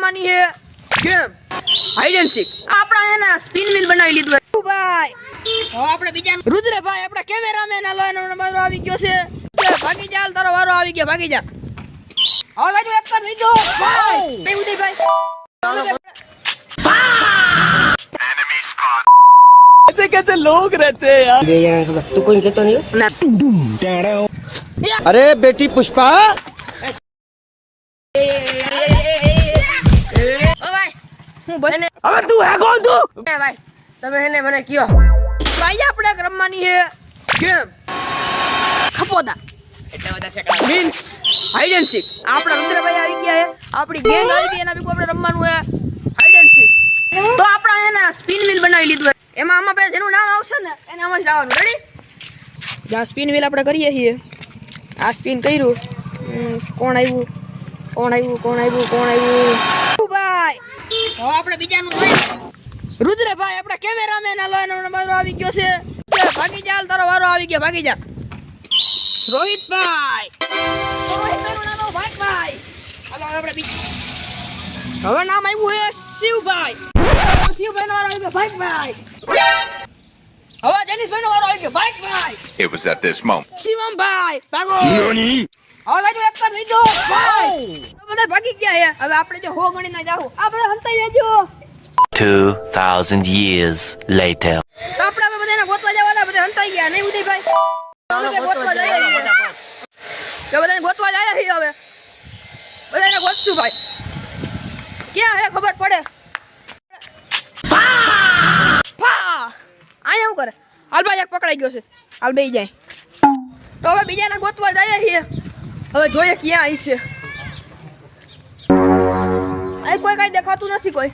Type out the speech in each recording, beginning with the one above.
રમવાની છે game hide and seek. આપણા હે ને સ્પિન વ્હીલ બનાવી લીધું છે ભાઈ. હવે આપણે બીજા રુદ્ર ભાઈ આપણા કેમેરામેન હાલો એનો નંબર આવી ગયો છે. ભાગી જા, તારો વારો આવી ગયો, ભાગી જા. હવે બાજુ એક કર લીધો ભાઈ. એ ઉદયભાઈ ऐसे कैसे लोग रहते हैं यार। બે જણા ખબર તું કોઈ કહેતો નહીં ના अरे बेटी पुष्पा ઓ ભાઈ હું બને अबे तू है कौन तू? એ ભાઈ તમે એને મને કયો ભાઈ આપણે એક રમવાની છે ગેમ ખપોદા એટલે બધા ઠેકડા મીન્સ હાઈડ એન્ડ સીક. આપણા રુદ્રભાઈ આવી ગયા છે, આપણી ગેંગ આવી ગઈ, એના ભેગું આપણે રમવાનું છે હાઈડ એન્ડ સીક. તો આપણે એને સ્પિન વ્હીલ બનાવી લીધું છે. એમાં આમાં પહેલા જેનું નામ આવશે ને એને આમાં જ લાવવાનું. રેડી? જ્યાં સ્પિન વ્હીલ આપણે કરીએ છીએ આ સ્પિન કર્યું. કોણ આવ્યું ભાઈ. હવે આપણે બીજાનું જોઈએ. રુદ્રભાઈ આપણા કેમેરામેન હાલો એનો નંબર આવી ગયો છે. ભાગી જા, તારો વારો આવી ગયો, ભાગી જા. રોહિતભાઈ રોહિતભાઈનું નામ ભાઈ. હાલો આપણે હવે નામ આવ્યું છે શિવભાઈ. શિવભાઈનો વારો આવી ગયો, ભાઈ. હવે જનીશભાઈનો વારો આવી ગયો, ભાઈ. It was at this moment. શિવમભાઈ ભાગો. હવે બાજુ એક કર લીધો ભાઈ. બધા ભાગી ગયા છે. હવે આપણે જો હો ગણી ના જાવ આ બધા હંતાઈ જજો. 2,000 years later. તો આપણે હવે બધાને ગોતવા જવાના, બધા હંતાઈ ગયા નહીં ઉદયભાઈ? ગોતવા જાય તો બધાને ગોતવા જાય છે. હવે બધાને ગોતશું ભાઈ. ક્યાં હે ખબર પડે. આયા શું કરે? હાલ ભાઈ એક પકડાઈ ગયો છે, હાલ બેહી જાય. તો હવે બીજાને ગોતવા જાય છે. હવે જોઈએ ક્યાં આવી છે. અહીં કોઈ કઈ દેખાતું નથી. કોઈ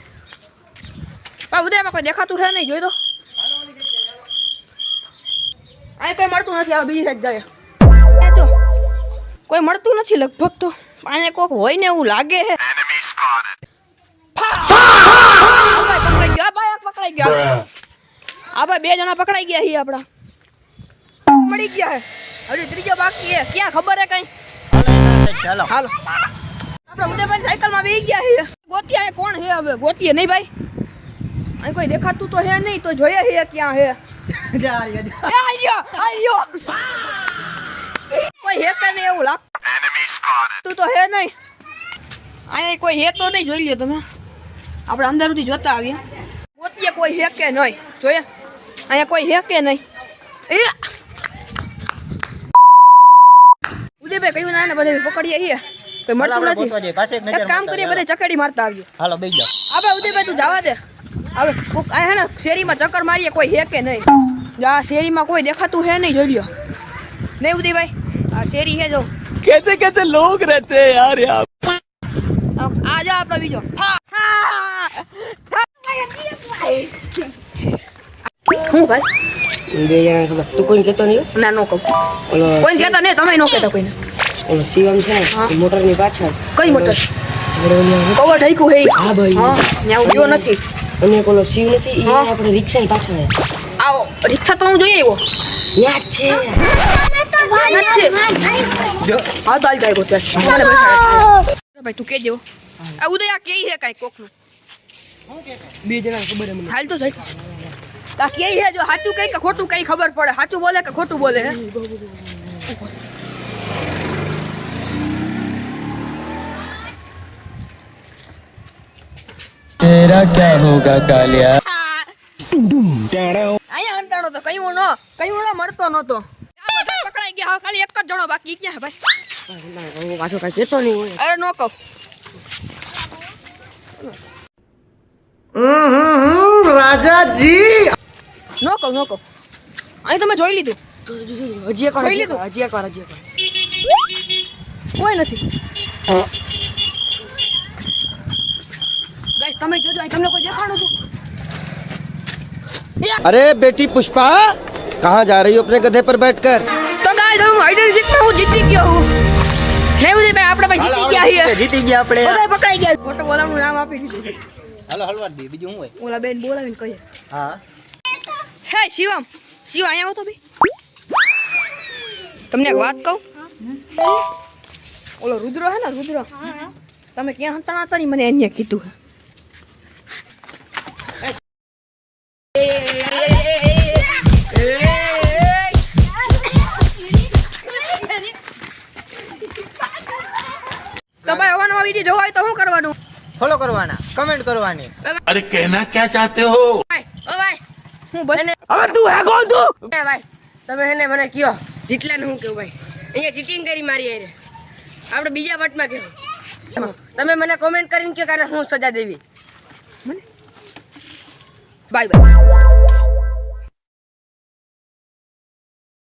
ઉદયમાં કોઈ દેખાતું છે નહીં. જોઈ તો અહીં કોઈ મળતું નથી. હવે બીજી સાઈડ જાય તો કોઈ મળતું નથી લગભગ. તો અહીંયા કોક હોય ને એવું લાગે છે. પકડાઈ ગયો ભાઈ, એક પકડાઈ ગયો. આ ભાઈ બે જણા પકડાઈ ગયા છે આપડા, મળી ગયા છે. હજી ત્રીજો બાકી છે. ક્યાં ખબર હે કઈ? ચાલો હાલો આપણે ઉદયભાઈ સાયકલ માં બેસી ગયા છે. ગોતિયા કોણ છે? હવે ગોતીએ નહીં ભાઈ. અહીં કોઈ દેખાતું તો હે નહીં. તો જોઈએ છે ક્યાં હે. કોઈ હે કે નહીં એવું લાગતું તો હે નહીં. અહીંયા કોઈ હે તો નહીં. જોઈ લ્યો તમે. આપણે અંદર સુધી જોતા આવીએ. ગોતીએ કોઈ હે કે નહીં. જોઈએ અહીંયા કોઈ હે કે નહીં. ઉદયભાઈ કયું ના ને બધે પકડીએ છીએ. કોઈ મળતું નથી. એક કામ કરીએ, બધે ચકડી મારતા આવીએ. હાલો બેસી જાઓ. આપણે ઉદયભાઈ તું જવા દે. હવે આ હે ને શેરીમાં ચક્કર મારીએ, કોઈ હે કે નહીં. જો આ શેરીમાં કોઈ દેખાતું હે નહીં. જોઈ લ્યો નહીં ઉદયભાઈ. આ શેરી હે જો. कैसे कैसे लोग रहते हैं यार यहाँ। આ જા આપણો બીજો. હું ભાઈ બે જણા ખબર તું કોઈ કહેતો નહીં ના નો કહું. ઓલો કોઈ કહેતા નહીં, તમે નો કહેતા કોઈને. ઓલો શિવમ છે ને મોટર ની પાછળ. કઈ મોટર? આપણે ઓલી કવર ઢાઈકું હે. હા ભાઈ. ત્યાં ઉભો નથી. અને એક ઓલો શિવ નથી એ આપણે રિક્ષા ની પાછળ આવો રિક્ષા તો હું જોઈ આવ્યો. ત્યાં જ છે. હા તો હાલ જાય ગોતે. ભાઈ તું કેજો. આ ઉદય આ કેઈ હે કાઈ કોકનું. બે જણા ખબર મને. હાલ તો જાય. આ કેઈ હે જો સાચું કઈ કે ખોટું કઈ ખબર પડે. સાચું બોલે કે ખોટું બોલે હે. तेरा क्या होगा कालिया। અહીંયા અંતાણો તો કયું નો મળતો નતો. આ બધા પકડાઈ ગયા. હવે ખાલી એક જ જણો બાકી. ક્યાં હે ભાઈ? હું પાછો કઈ કહેતો નહીં હોય. અરે નો કહું. राजा जी। નો કહું. અહીં તમે જોઈ લીધું. હજી એક વાર જોઈ લીધું? હજી એક વાર કોઈ નથી. ગાઈસ તમે જોજો. અહીં તમને કોઈ દેખાણું છે? अरे बेटी पुष्पा कहाँ जा रही हो अपने गधे पर बैठकर। તો ગાઈસ હું હાઈડ એન્ડ સીક માં હું જીતી ગયો હું. નહીં ઉદયભાઈ આપણે ભાઈ જીતી ગયા છીએ. जीती गया अपने। બધા પકડાઈ ગયા. ફોટો બોલાવવાનું નામ આપી દીધું. હાલો હલવા દે બીજું હું હોય. ઓલા બેન બોલાવીને કહીએ. હા હે શિવમ, શિવ અહીંયા આવો તો ભાઈ. તમને એક વાત કહું. ઓલો રુદ્ર હે ને રુદ્ર તમે ક્યાં હતા હતા ને મને અહીંયા કીધું તો ભાઈ હવાનો વિડીયો જોવા હોય તો શું કરવાનું? ફોલો કરવાના, કમેન્ટ કરવાની. अरे कहना क्या चाहते हो? હું બને હવે તું હે કોણ તું? ભાઈ તમે એને મને કયો જીતલા ને હું કેવું ભાઈ અહીંયા ચીટિંગ કરી મારી યારે આપણે બીજા વટમાં કેવું તમે મને કોમેન્ટ કરીને કયો કારણ હું સજા દેવી મને બાય બાય.